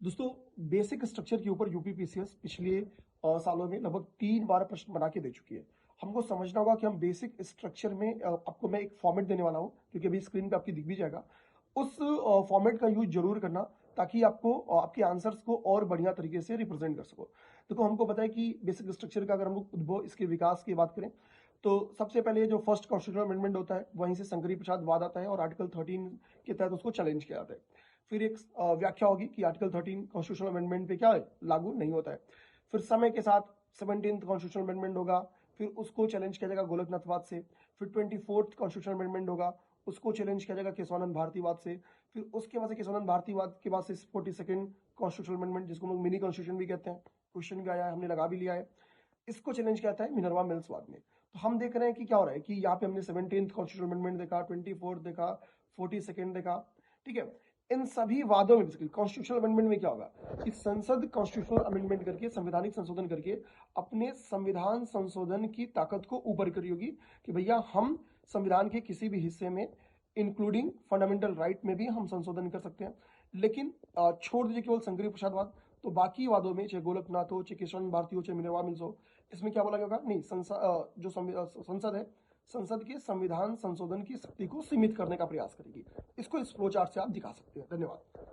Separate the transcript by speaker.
Speaker 1: दोस्तों, basic structure के ऊपर यूपीपीसीएस पिछले सालों में लगभग 3 बार प्रश्न बना के दे चुकी है। हमको समझना होगा कि हम बेसिक स्ट्रक्चर में आपको मैं एक फॉर्मेट देने वाला हूँ, क्योंकि अभी स्क्रीन पे आपकी दिख भी जाएगा। उस फॉर्मेट का यूज जरूर करना, ताकि आपको आपके आंसर्स को और बढ़िया तरीके से रिप्रेजेंट कर सको। देखो, हमको पता है कि बेसिक स्ट्रक्चर का अगर हम लोग उद्भव, इसके विकास की बात करें, तो सबसे पहले जो फर्स्ट कॉन्स्टिट्यूशनल अमेंडमेंट होता है, वहीं से शंकरी प्रसाद वाद आता है और आर्टिकल 13 के तहत उसको चैलेंज किया जाता है। फिर एक व्याख्या होगी कि आर्टिकल 13 कॉन्स्टिट्यूशनल अमेंडमेंट पे क्या है, लागू नहीं होता है। फिर समय के साथ 17th कॉन्स्टिट्यूशनल अमेंडमेंट होगा, फिर उसको चैलेंज किया जाएगा गोलकनाथवाद से। फिर 24th कॉन्स्टिट्यूशनल अमेंडमेंट होगा, उसको चैलेंज किया जाएगा केशवानंद भारतीवाद से। फिर उसके बाद से केशवानंद भारतीवाद के बाद से 42nd कॉन्स्टिट्यूशनल अमेंडमेंट, जिसको हम लोग मिनी कॉन्स्टिट्यूशन भी कहते हैं, क्वेश्चन भी आया है, हमने लगा भी लिया है। इसको चैलेंज किया जाता है मिनर्वा मिल्स वाद में। तो हम देख रहे हैं कि क्या हो रहा है कि यहाँ पे हमने 17th कॉन्स्टिट्यूशनल अमेंडमेंट देखा, 24th देखा, 42nd देखा। ठीक है, इन सभी वादों में बेसिकली कॉन्स्टिट्यूशनल अमेंडमेंट में क्या होगा कि संसद कॉन्स्टिट्यूशनल अमेंडमेंट करके, संवैधानिक संशोधन करके अपने संविधान संशोधन की ताकत को ऊपर करी होगी कि भैया हम संविधान के किसी भी हिस्से में, इंक्लूडिंग फंडामेंटल राइट में भी हम संशोधन कर सकते हैं। लेकिन छोड़ दीजिए केवल शंकरी प्रसादवाद, तो बाकी वादों में, चाहे गोलकनाथ हो, चाहे केशवानंद भारती हो, चाहे मिनर्वा मिल्स हो, इसमें क्या बोला गया होगा, नहीं, जो संसद है, संसद के संविधान संशोधन की शक्ति को सीमित करने का प्रयास करेगी। इसको इस फ्लो चार्ट से आप दिखा सकते हैं। धन्यवाद।